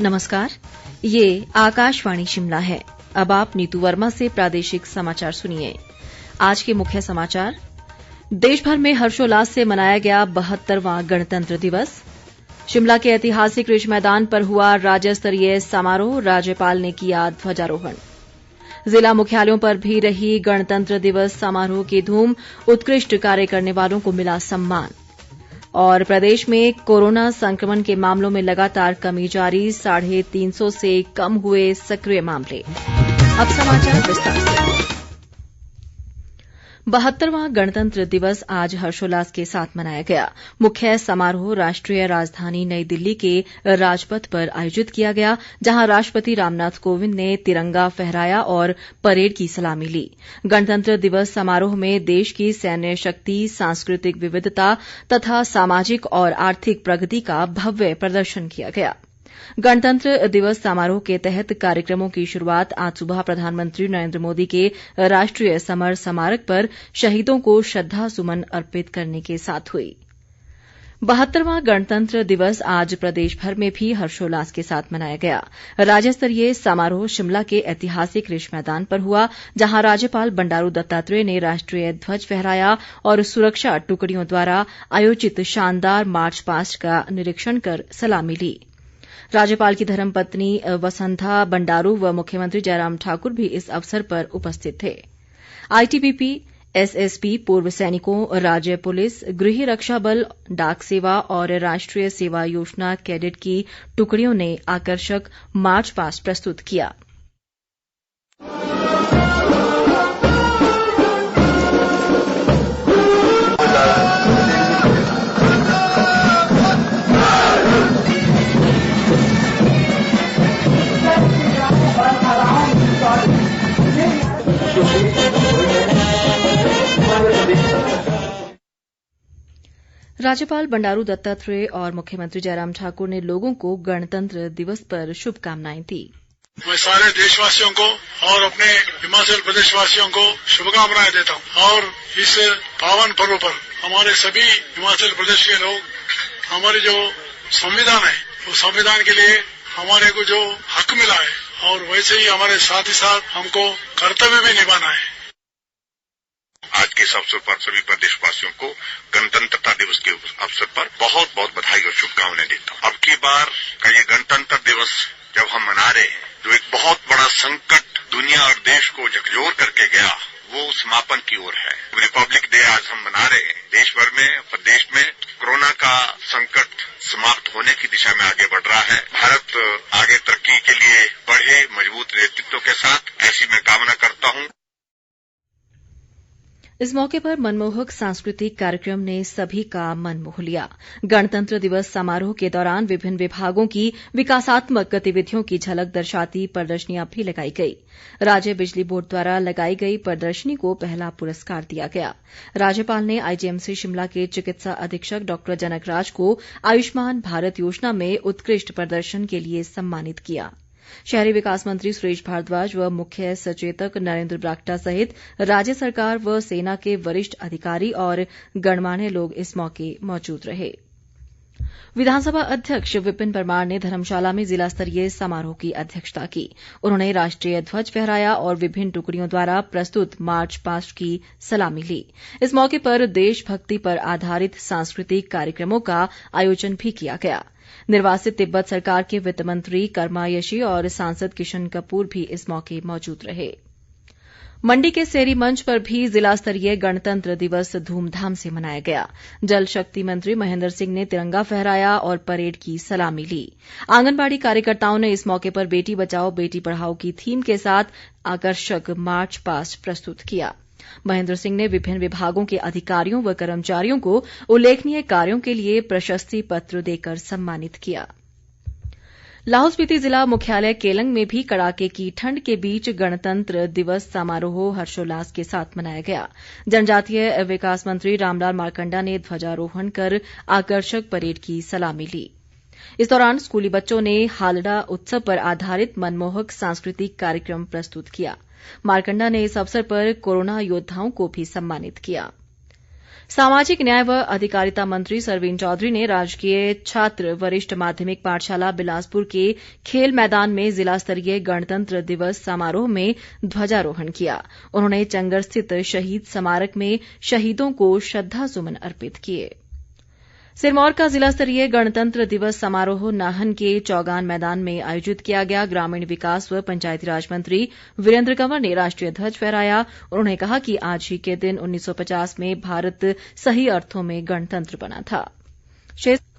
नमस्कार, ये आकाशवाणी शिमला है। अब आप नीतू वर्मा से प्रादेशिक समाचार सुनिए। आज के मुख्य समाचार। देश भर में हर्षोल्लास से मनाया गया 72वां गणतंत्र दिवस। शिमला के ऐतिहासिक रिज मैदान पर हुआ राज्य स्तरीय समारोह, राज्यपाल ने किया ध्वजारोहण। जिला मुख्यालयों पर भी रही गणतंत्र दिवस समारोह की धूम, उत्कृष्ट कार्य करने वालों को मिला सम्मान। और प्रदेश में कोरोना संक्रमण के मामलों में लगातार कमी जारी, 350 से कम हुए सक्रिय मामले। अब समाचार विस्तार से। 72वां गणतंत्र दिवस आज हर्षोल्लास के साथ मनाया गया। मुख्य समारोह राष्ट्रीय राजधानी नई दिल्ली के राजपथ पर आयोजित किया गया, जहां राष्ट्रपति रामनाथ कोविंद ने तिरंगा फहराया और परेड की सलामी ली। गणतंत्र दिवस समारोह में देश की सैन्य शक्ति, सांस्कृतिक विविधता तथा सामाजिक और आर्थिक प्रगति का भव्य प्रदर्शन किया गया। गणतंत्र दिवस समारोह के तहत कार्यक्रमों की शुरुआत आज सुबह प्रधानमंत्री नरेंद्र मोदी के राष्ट्रीय समर स्मारक पर शहीदों को श्रद्धा सुमन अर्पित करने के साथ हुई। 72वां गणतंत्र दिवस आज प्रदेश भर में भी हर्षोल्लास के साथ मनाया गया। राज्य स्तरीय समारोह शिमला के ऐतिहासिक रिज मैदान पर हुआ, जहां राज्यपाल बंडारू दत्तात्रेय ने राष्ट्रीय ध्वज फहराया और सुरक्षा टुकड़ियों द्वारा आयोजित शानदार मार्च पास्ट का निरीक्षण कर सलामी ली। राज्यपाल की धर्मपत्नी वसंथा बंडारू व मुख्यमंत्री जयराम ठाकुर भी इस अवसर पर उपस्थित थे। आईटीबीपी, एसएसबी, पूर्व सैनिकों, राज्य पुलिस, गृह रक्षा बल, डाक सेवा और राष्ट्रीय सेवा योजना कैडेट की टुकड़ियों ने आकर्षक मार्च पास्ट प्रस्तुत किया। राज्यपाल बंडारू दत्तात्रेय और मुख्यमंत्री जयराम ठाकुर ने लोगों को गणतंत्र दिवस पर शुभकामनाएं दी। मैं सारे देशवासियों को और अपने हिमाचल प्रदेश वासियों को शुभकामनाएं देता हूं और इस पावन पर्व पर हमारे सभी हिमाचल प्रदेश के लोग, हमारे जो संविधान है वो संविधान के लिए हमारे को जो हक मिला है और वैसे ही हमारे साथ ही साथ हमको कर्तव्य भी निभाना है। आज के इस अवसर पर सभी प्रदेशवासियों को गणतंत्रता दिवस के अवसर पर बहुत बहुत बधाई और शुभकामनाएं देता हूं। अब की बार का ये गणतंत्र दिवस जब हम मना रहे हैं, जो एक बहुत बड़ा संकट दुनिया और देश को झकझोर करके गया, वो समापन की ओर है। रिपब्लिक डे आज हम मना रहे हैं। देश भर में, प्रदेश में कोरोना का संकट समाप्त होने की दिशा में आगे बढ़ रहा है। भारत आगे तरक्की के लिए बढ़े मजबूत नेतृत्व के साथ, ऐसी मैं कामना करता हूं। इस मौके पर मनमोहक सांस्कृतिक कार्यक्रम ने सभी का मन मोह लिया। गणतंत्र दिवस समारोह के दौरान विभिन्न विभागों की विकासात्मक गतिविधियों की झलक दर्शाती प्रदर्शनियां भी लगाई गई। राज्य बिजली बोर्ड द्वारा लगाई गई प्रदर्शनी को पहला पुरस्कार दिया गया। राज्यपाल ने आईजीएमसी शिमला के चिकित्सा अधीक्षक डॉ जनकराज को आयुष्मान भारत योजना में उत्कृष्ट प्रदर्शन के लिए सम्मानित किया। शहरी विकास मंत्री सुरेश भारद्वाज व मुख्य सचेतक नरेंद्र बरागटा सहित राज्य सरकार व सेना के वरिष्ठ अधिकारी और गणमान्य लोग इस मौके मौजूद रहे। विधानसभा अध्यक्ष विपिन परमार ने धर्मशाला में जिला स्तरीय समारोह की अध्यक्षता की। उन्होंने राष्ट्रीय ध्वज फहराया और विभिन्न टुकड़ियों द्वारा प्रस्तुत मार्च पास्ट की सलामी ली। इस मौके पर देशभक्ति पर आधारित सांस्कृतिक कार्यक्रमों का आयोजन भी किया गया। निर्वासित तिब्बत सरकार के वित्त मंत्री कर्मा यशी और सांसद किशन कपूर भी इस मौके मौजूद रहे। मंडी के सेरी मंच पर भी जिला स्तरीय गणतंत्र दिवस धूमधाम से मनाया गया। जल शक्ति मंत्री महेंद्र सिंह ने तिरंगा फहराया और परेड की सलामी ली। आंगनबाड़ी कार्यकर्ताओं ने इस मौके पर बेटी बचाओ बेटी पढ़ाओ की थीम के साथ आकर्षक मार्च पास्ट प्रस्तुत किया। महेंद्र सिंह ने विभिन्न विभागों के अधिकारियों व कर्मचारियों को उल्लेखनीय कार्यों के लिए प्रशस्ति पत्र देकर सम्मानित किया। लाहौल स्पीति जिला मुख्यालय केलंग में भी कड़ाके की ठंड के बीच गणतंत्र दिवस समारोह हर्षोल्लास के साथ मनाया गया। जनजातीय विकास मंत्री रामलाल मारकंडा ने ध्वजारोहण कर आकर्षक परेड की सलामी ली। इस दौरान स्कूली बच्चों ने हालड़ा उत्सव पर आधारित मनमोहक सांस्कृतिक कार्यक्रम प्रस्तुत किया। मारकंडा ने इस अवसर पर कोरोना योद्धाओं को भी सम्मानित किया। सामाजिक न्याय व अधिकारिता मंत्री सरवीण चौधरी ने राजकीय छात्र वरिष्ठ माध्यमिक पाठशाला बिलासपुर के खेल मैदान में जिला स्तरीय गणतंत्र दिवस समारोह में ध्वजारोहण किया। उन्होंने चंगर स्थित शहीद स्मारक में शहीदों को श्रद्धासुमन अर्पित किए। सिरमौर का जिला स्तरीय गणतंत्र दिवस समारोह नाहन के चौगान मैदान में आयोजित किया गया। ग्रामीण विकास व पंचायतीराज मंत्री वीरेन्द्र कंवर ने राष्ट्रीय ध्वज फहराया। उन्होंने कहा कि आज ही के दिन 1950 में भारत सही अर्थों में गणतंत्र बना था।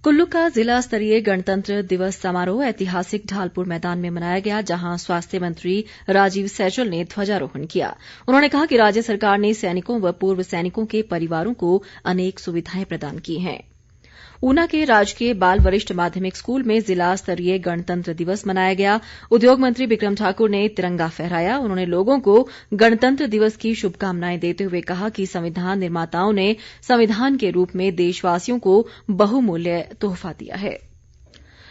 कुल्लू का जिला स्तरीय गणतंत्र दिवस समारोह ऐतिहासिक ढालपुर मैदान में मनाया गया, जहां स्वास्थ्य मंत्री राजीव सैजल ने ध्वजारोहण किया। उन्होंने कहा कि राज्य सरकार ने सैनिकों व पूर्व सैनिकों के परिवारों को अनेक सुविधाएं प्रदान की हैं। ऊना के राजकीय बाल वरिष्ठ माध्यमिक स्कूल में जिला स्तरीय गणतंत्र दिवस मनाया गया। उद्योग मंत्री बिक्रम ठाकुर ने तिरंगा फहराया। उन्होंने लोगों को गणतंत्र दिवस की शुभकामनाएं देते हुए कहा कि संविधान निर्माताओं ने संविधान के रूप में देशवासियों को बहुमूल्य तोहफा दिया है।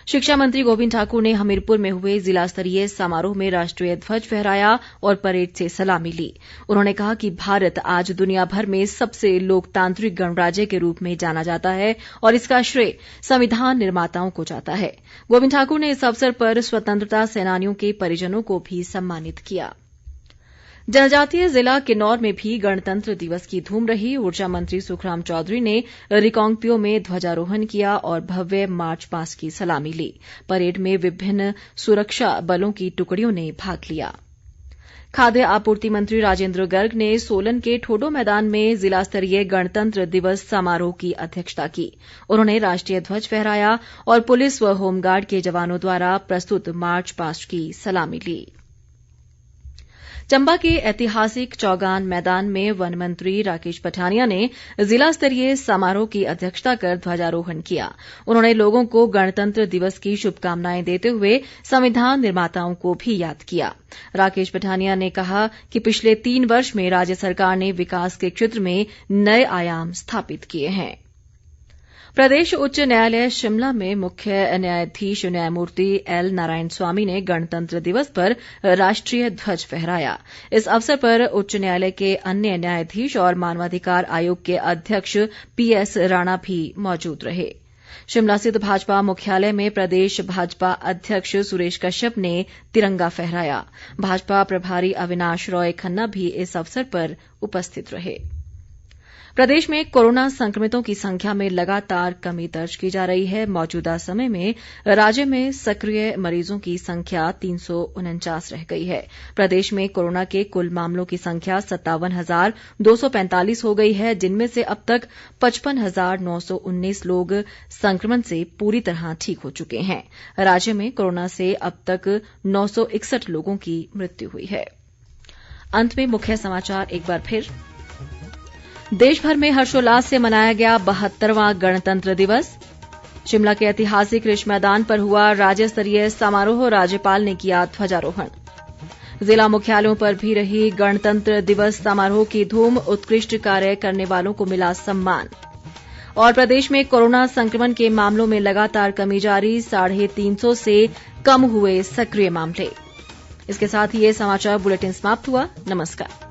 शिक्षा मंत्री गोविंद ठाकुर ने हमीरपुर में हुए जिला स्तरीय समारोह में राष्ट्रीय ध्वज फहराया और परेड से सलामी ली। उन्होंने कहा कि भारत आज दुनिया भर में सबसे लोकतांत्रिक गणराज्य के रूप में जाना जाता है और इसका श्रेय संविधान निर्माताओं को जाता है। गोविंद ठाकुर ने इस अवसर पर स्वतंत्रता सेनानियों के परिजनों को भी सम्मानित किया। जनजातीय जिला किन्नौर में भी गणतंत्र दिवस की धूम रही। ऊर्जा मंत्री सुखराम चौधरी ने रिकांगपिओ में ध्वजारोहण किया और भव्य मार्च पास्ट की सलामी ली। परेड में विभिन्न सुरक्षा बलों की टुकड़ियों ने भाग लिया। खाद्य आपूर्ति मंत्री राजेन्द्र गर्ग ने सोलन के ठोडो मैदान में जिला स्तरीय गणतंत्र दिवस समारोह की अध्यक्षता की। उन्होंने राष्ट्रीय ध्वज फहराया और पुलिस व होमगार्ड के जवानों द्वारा प्रस्तुत मार्च पास्ट की सलामी ली। चंबा के ऐतिहासिक चौगान मैदान में वन मंत्री राकेश पठानिया ने जिला स्तरीय समारोह की अध्यक्षता कर ध्वजारोहण किया। उन्होंने लोगों को गणतंत्र दिवस की शुभकामनाएं देते हुए संविधान निर्माताओं को भी याद किया। राकेश पठानिया ने कहा कि पिछले 3 वर्ष में राज्य सरकार ने विकास के क्षेत्र में नए आयाम स्थापित किए हैं। प्रदेश उच्च न्यायालय शिमला में मुख्य न्यायाधीश न्यायमूर्ति एल नारायण स्वामी ने गणतंत्र दिवस पर राष्ट्रीय ध्वज फहराया। इस अवसर पर उच्च न्यायालय के अन्य न्यायाधीश और मानवाधिकार आयोग के अध्यक्ष पीएस राणा भी मौजूद रहे। शिमला स्थित भाजपा मुख्यालय में प्रदेश भाजपा अध्यक्ष सुरेश कश्यप ने तिरंगा फहराया। भाजपा प्रभारी अविनाश रॉय खन्ना भी इस अवसर पर उपस्थित रहे। प्रदेश में कोरोना संक्रमितों की संख्या में लगातार कमी दर्ज की जा रही है। मौजूदा समय में राज्य में सक्रिय मरीजों की संख्या 349 रह गई है। प्रदेश में कोरोना के कुल मामलों की संख्या 57,245 हो गई है, जिनमें से अब तक 55,919 लोग संक्रमण से पूरी तरह ठीक हो चुके हैं। राज्य में कोरोना से अब तक 961 लोगों की मृत्यु हुई है। अंत में मुख्य समाचार एक बार फिर। देश भर में हर्षोल्लास से मनाया गया 72वां गणतंत्र दिवस। शिमला के ऐतिहासिक रिज मैदान पर हुआ राज्य स्तरीय समारोह, राज्यपाल ने किया ध्वजारोहण। जिला मुख्यालयों पर भी रही गणतंत्र दिवस समारोह की धूम, उत्कृष्ट कार्य करने वालों को मिला सम्मान। और प्रदेश में कोरोना संक्रमण के मामलों में लगातार कमी जारी, 350 से कम हुए सक्रिय मामले। इसके साथ ही ये समाचार बुलेटिन समाप्त हुआ। नमस्कार।